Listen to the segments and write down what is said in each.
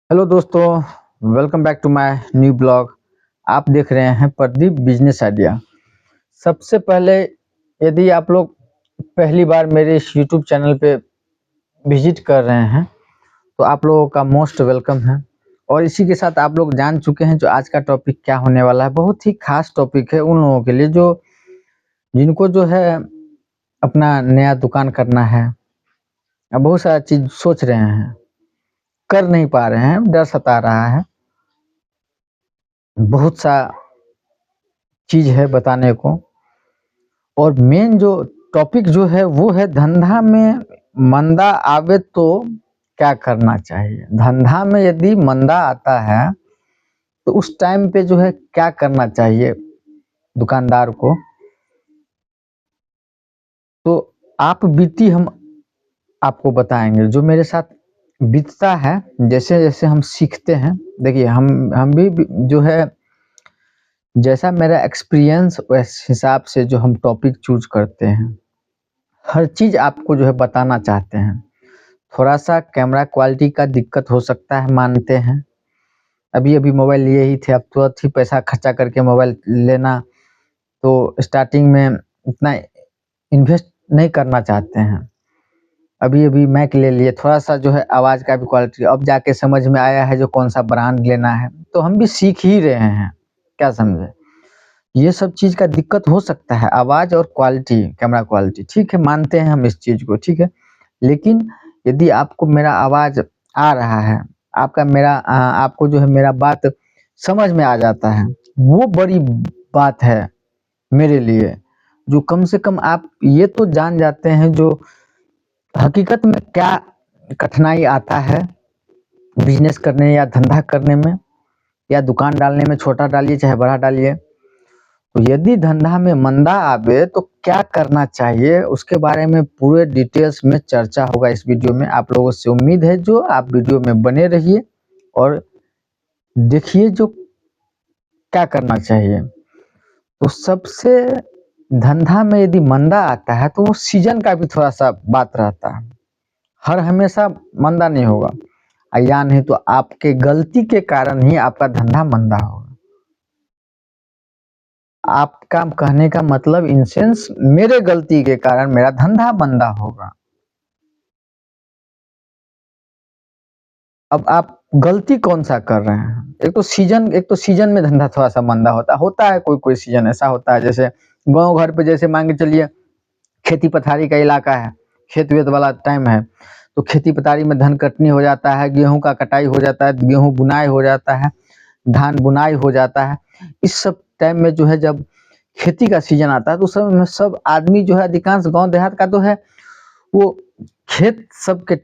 Hello दोस्तों, welcome back to my new blog. आप देख रहे हैं प्रदीप बिजनेस आइडिया। सबसे पहले, यदि आप लोग पहली बार मेरे इस यूट्यूब चैनल पे विजिट कर रहे हैं तो आप लोगों का मोस्ट वेलकम है। और इसी के साथ आप लोग जान चुके हैं जो आज का टॉपिक क्या होने वाला है। बहुत ही खास टॉपिक है उन लोगों के लिए जो जिनको जो है अपना नया दुकान करना है, या बहुत सारा चीज सोच रहे हैं, कर नहीं पा रहे हैं, डर सता रहा है, बहुत सा चीज है बताने को। और मेन जो टॉपिक जो है वो है धंधा में मंदा आवे तो क्या करना चाहिए। धंधा में यदि मंदा आता है तो उस टाइम पे जो है क्या करना चाहिए दुकानदार को। तो आप बीती हम आपको बताएंगे जो मेरे साथ बीतता है। जैसे जैसे हम सीखते हैं, देखिए हम भी जो है जैसा मेरा एक्सपीरियंस उस हिसाब से जो हम टॉपिक चूज करते हैं, हर चीज आपको जो है बताना चाहते हैं। थोड़ा सा कैमरा क्वालिटी का दिक्कत हो सकता है, मानते हैं। अभी अभी मोबाइल लिए ही थे, अब तुरंत ही पैसा खर्चा करके मोबाइल लेना, तो स्टार्टिंग में इतना इन्वेस्ट नहीं करना चाहते हैं। अभी अभी मैक ले लिए, थोड़ा सा जो है आवाज़ का भी क्वालिटी अब जाके समझ में आया है जो कौन सा ब्रांड लेना है, तो हम भी सीख ही रहे हैं। क्या समझे, ये सब चीज़ का दिक्कत हो सकता है, आवाज़ और क्वालिटी, कैमरा क्वालिटी, ठीक है, मानते हैं हम इस चीज़ को, ठीक है। लेकिन यदि आपको मेरा आवाज़ आ रहा है, आपको जो है मेरा बात समझ में आ जाता है, वो बड़ी बात है मेरे लिए। जो कम से कम आप ये तो जान जाते हैं जो हकीकत में क्या कठिनाई आता है बिजनेस करने या धंधा करने में, या दुकान डालने में। छोटा डालिए चाहे बड़ा डालिए, तो यदि धंधा में मंदा आवे तो क्या करना चाहिए, उसके बारे में पूरे डिटेल्स में चर्चा होगा इस वीडियो में। आप लोगों से उम्मीद है जो आप वीडियो में बने रहिए और देखिए जो क्या करना चाहिए। तो सबसे धंधा में यदि मंदा आता है तो वो सीजन का भी थोड़ा सा बात रहता है। हर हमेशा मंदा नहीं होगा, या नहीं तो आपके गलती के कारण ही आपका धंधा मंदा होगा। आपका कहने का मतलब इन सेंस मेरे गलती के कारण मेरा धंधा मंदा होगा। अब आप गलती कौन सा कर रहे हैं। एक तो सीजन में धंधा थोड़ा सा मंदा होता है। कोई कोई सीजन ऐसा होता है, जैसे गांव घर पे, जैसे मान के चलिए खेती पथारी का इलाका है, खेत वेत वाला टाइम है, तो खेती पथारी में धन कटनी हो जाता है, गेहूं का कटाई हो जाता है, गेहूं बुनाई हो जाता है, धान बुनाई हो जाता है। इस सब टाइम में जो है जब खेती का सीजन आता है तो सब आदमी जो है, अधिकांश गांव देहात का तो है, वो खेत सब के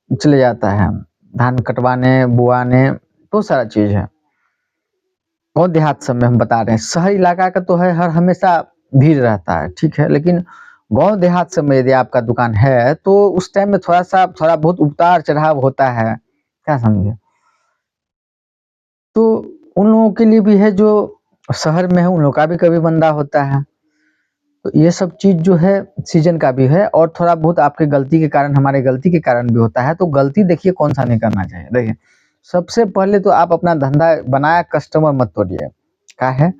चले जाता है, धान कटवाने, बुआने, बहुत सारा चीज है। गांव देहात सब में हम बता रहे हैं, शहर इलाका का तो है हर हमेशा भीड़ रहता है, ठीक है। लेकिन गांव देहात सब में यदि आपका दुकान है तो उस टाइम में थोड़ा बहुत उतार चढ़ाव होता है। क्या समझे, तो उन लोगों के लिए भी है जो शहर में है, उन लोगों का भी कभी मंदा होता है। तो ये सब चीज जो है सीजन का भी है, और थोड़ा बहुत आपके गलती के कारण, हमारे गलती के कारण भी होता है। तो गलती देखिए कौन सा नहीं करना चाहिए। देखिए, सबसे पहले तो आप अपना धंधा बनाया, कस्टमर मत तोड़िए। क्या है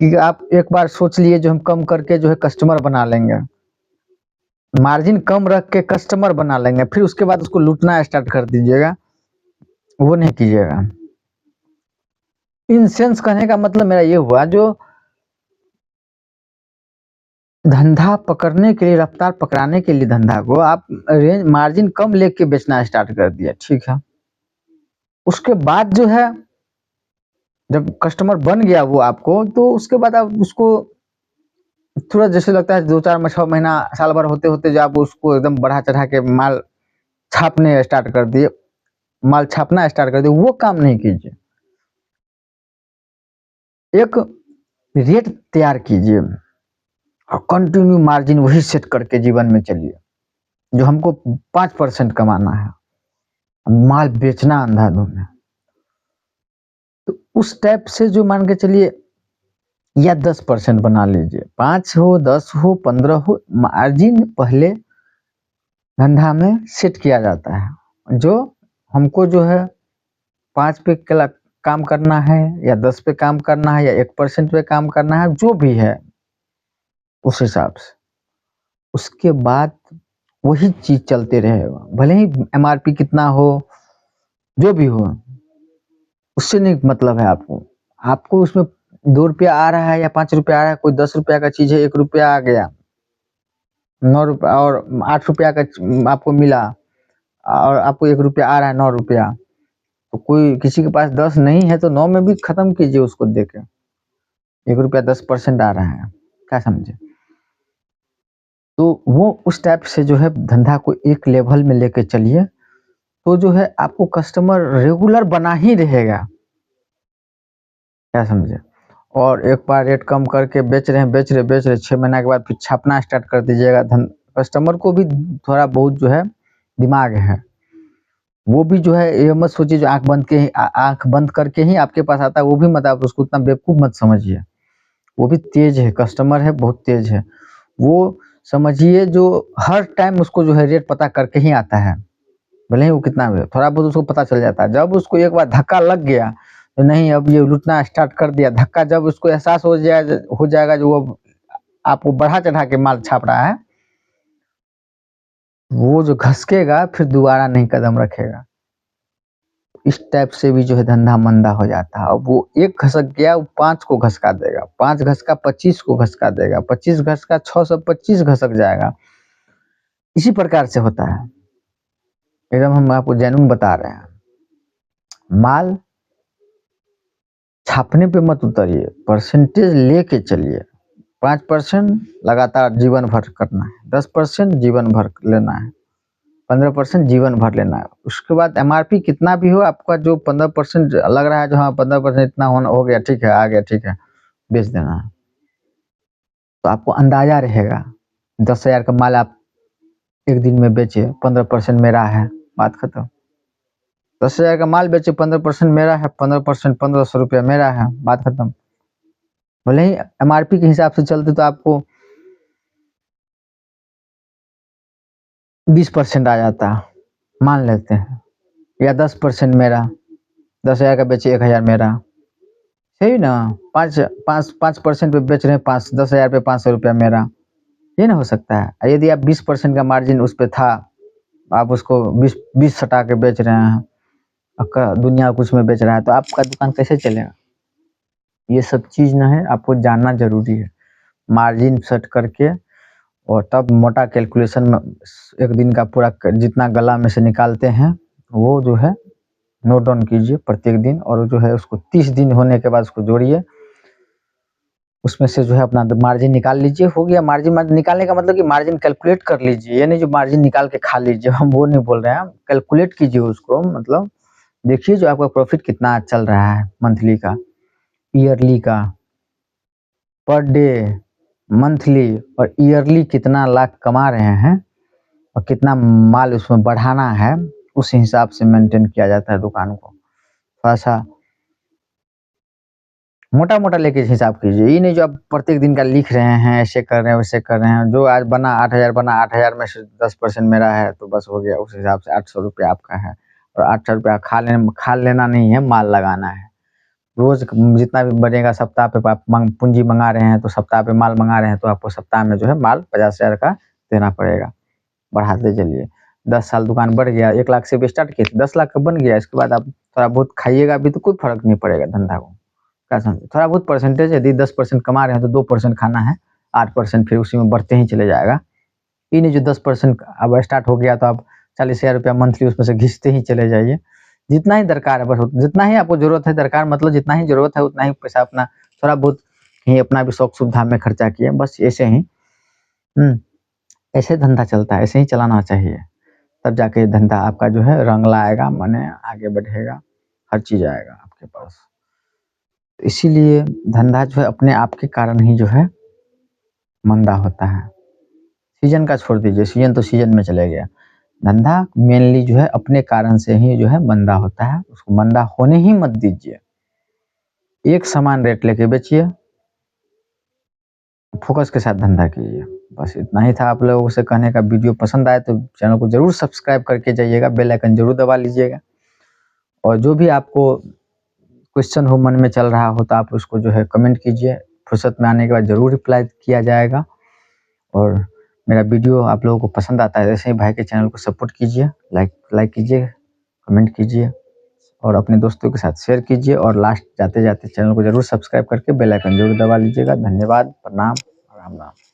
कि आप एक बार सोच लिए जो हम कम करके जो है कस्टमर बना लेंगे, मार्जिन कम रख के कस्टमर बना लेंगे, फिर उसके बाद उसको लूटना स्टार्ट कर दीजिएगा, वो नहीं कीजिएगा। इन सेंस कहने का मतलब मेरा ये हुआ, जो धंधा पकड़ने के लिए, रफ्तार पकड़ाने के लिए धंधा को आप रेंज मार्जिन कम लेके बेचना स्टार्ट कर दिया, ठीक है। उसके बाद जो है जब कस्टमर बन गया वो आपको, तो उसके बाद आप उसको थोड़ा, जैसे लगता है 2 4 6 महीना साल भर होते होते जो आप उसको एकदम बढ़ा चढ़ा के माल छापने स्टार्ट कर दिए, माल छापना स्टार्ट कर दिए, वो काम नहीं कीजिए। एक रेट तैयार कीजिए और कंटिन्यू मार्जिन वही सेट करके जीवन में चलिए। जो हमको 5% कमाना है, माल बेचना अंधाधुंध है, तो उस टाइप से जो मान के चलिए, या 10% बना लीजिए, 5 हो, 10 हो, 15 हो, मार्जिन पहले धंधा में सेट किया जाता है। जो हमको जो है 5 पे काम करना है या 10 पे काम करना है या 1% पे काम करना है, जो भी है उस हिसाब से। उसके बाद वही चीज़ चलते रहेगा, भले ही एमआरपी कितना हो, जो भी हो, उससे नहीं मतलब है आपको। आपको उसमें ₹2 आ रहा है या ₹5 आ रहा है, कोई ₹10 का चीज़ है, ₹1 आ गया, ₹9 और ₹8 का आपको मिला और आपको ₹1 आ रहा है, ₹9, तो कोई किसी के पास 10 नहीं है तो 9 में भी खत्म कीजिए उसको देके। ₹1 10% आ रहा है, क्या समझे? तो वो उस टाइप से जो है धंधा को एक लेवल में लेके चलिए, तो जो है आपको कस्टमर रेगुलर बना ही रहेगा, क्या समझे? और एक बार रेट कम करके बेच रहे हैं, 6 महीना के बाद फिर छापना स्टार्ट कर दीजिएगा। कस्टमर को भी थोड़ा बहुत जो है दिमाग है, वो भी जो है ये मत सोचिए जो आँख बंद करके ही आपके पास आता है, वो भी मत आप उसको उतना बेवकूफ़ मत समझिए। वो भी तेज़ है, कस्टमर है, बहुत तेज़ है। वो समझिए जो हर टाइम उसको जो है रेट पता करके ही आता है, भले ही वो कितना भी हो, थोड़ा बहुत उसको पता चल जाता है। जब उसको एक बार धक्का लग गया, तो नहीं अब ये लूटना स्टार्ट कर दिया, धक्का जब उसको एहसास हो जाएगा जो वो आपको बढ़ा-चढ़ा के माल छाप रहा है, वो जो घसकेगा फिर दोबारा नहीं कदम रखेगा। इस टाइप से भी जो है धंधा मंदा हो जाता है। अब वो एक घसक गया, वो 5 को घसका देगा, 5 घसका 25 को घसका देगा, 25 घसका 625 घसक जाएगा। इसी प्रकार से होता है। एकदम हम आपको जेन्युइन बता रहे हैं। माल छापने पे मत उतरिए, परसेंटेज लेके चलिए। 5% लगातार जीवन भर करना है, 10% जीवन भर लेना है, 15% जीवन भर लेना है। उसके बाद एमआरपी कितना भी हो, आपका जो 15% लग रहा है, जो हाँ 15% इतना होना हो गया, ठीक है, आ गया, ठीक है, बेच देना है। तो आपको अंदाजा रहेगा, 10,000 का माल आप एक दिन में बेचे, 15% मेरा है, बात खत्म। 10,000 का माल बेचे, 15% मेरा है, 15% ₹1,500 मेरा है, बात खत्म। भले ही एमआरपी के हिसाब से चलते तो आपको 20% आ जाता, मान लेते हैं, या 10% मेरा, 10,000 का बेचे 1,000 मेरा, सही ना? 5% पे बेच रहे हैं, 10,000 पे ₹500 मेरा, ये ना हो सकता है। यदि आप 20% का मार्जिन उस पे था, आप उसको 20 सटा के बेच रहे हैं, आपका दुनिया कुछ में बेच रहा है, तो आपका दुकान कैसे चलेगा? ये सब चीज़ ना है, आपको जानना ज़रूरी है। मार्जिन सेट करके और तब मोटा कैलकुलेशन में एक दिन का पूरा जितना गला में से निकालते हैं, वो जो है नोट डाउन कीजिए प्रत्येक दिन, और जो है उसको 30 दिन होने के बाद उसको जोड़िए। उसमें से जो है अपना मार्जिन निकाल लीजिए, हो गया। मार्जिन निकालने का मतलब कि मार्जिन कैलकुलेट कर लीजिए, ये नहीं जो मार्जिन निकाल के खा लीजिए, हम वो नहीं बोल रहे हैं। कैलकुलेट कीजिए उसको, मतलब देखिए जो आपका प्रॉफिट कितना चल रहा है, मंथली का, ईयरली का, पर डे, मंथली और ईयरली कितना लाख कमा रहे हैं और कितना माल उसमें बढ़ाना है, उस हिसाब से मेंटेन किया जाता है दुकान को। थोड़ा-सा मोटा-मोटा लेके हिसाब कीजिए, ये नहीं जो आप प्रत्येक दिन का लिख रहे हैं, ऐसे कर रहे हैं, वैसे कर रहे हैं। जो आज बना 8,000 बना, 8,000 में से 10% मेरा है, तो बस हो गया। उस हिसाब से ₹800 आपका है, और ₹800 खा लेना नहीं है, माल लगाना है। रोज़ जितना भी बनेगा, सप्ताह पे आप पूँजी मँगा रहे हैं, तो सप्ताह पे माल मँगा रहे हैं, तो आपको सप्ताह में जो है माल 50,000 का देना पड़ेगा। बढ़ाते चलिए, 10 साल दुकान बढ़ गया, 1 लाख से भी स्टार्ट किए, 10 लाख का बन गया। इसके बाद आप थोड़ा बहुत खाइएगा भी तो कोई फ़र्क नहीं पड़ेगा धंधा को। क्या समझे? थोड़ा बहुत परसेंटेज, यदि 10% कमा रहे हैं तो 2% खाना है, 8% फिर उसी में बढ़ते ही चले जाएगा। ये नहीं जो 10% अब स्टार्ट हो गया तो आप ₹40,000 मंथली उसमें से घिसते ही चले जाइए। जितना ही दरकार है, बस जितना ही आपको ज़रूरत है, दरकार मतलब जितना ही ज़रूरत है उतना ही पैसा अपना थोड़ा बहुत ही अपना भी शौक सुविधा में खर्चा किए, बस ऐसे ही। हुँ, ऐसे धंधा चलता है, ऐसे ही चलाना चाहिए। तब जाके ये धंधा आपका जो है रंग लाएगा, माने आगे बढ़ेगा, हर चीज़ आएगा आपके पास। इसीलिए धंधा जो है अपने आप के कारण ही जो है मंदा होता है। सीज़न का छोड़ दीजिए, सीज़न तो सीज़न में चले गया। धंधा मेनली जो है अपने कारण से ही जो है मंदा होता है, उसको मंदा होने ही मत दीजिए। एक समान रेट लेके बेचिए, फोकस के साथ धंधा कीजिए। बस इतना ही था आप लोगों से कहने का। वीडियो पसंद आए तो चैनल को ज़रूर सब्सक्राइब करके जाइएगा, बेल आइकन ज़रूर दबा लीजिएगा। और जो भी आपको क्वेश्चन हो, मन में चल रहा हो, तो आप उसको जो है कमेंट कीजिए, फुर्सत में आने के बाद ज़रूर रिप्लाई किया जाएगा। और मेरा वीडियो आप लोगों को पसंद आता है, ऐसे ही भाई के चैनल को सपोर्ट कीजिए, लाइक कीजिए, कमेंट कीजिए और अपने दोस्तों के साथ शेयर कीजिए। और लास्ट जाते-जाते चैनल को ज़रूर सब्सक्राइब करके बेल आइकन ज़रूर दबा लीजिएगा। धन्यवाद, प्रणाम और राम राम।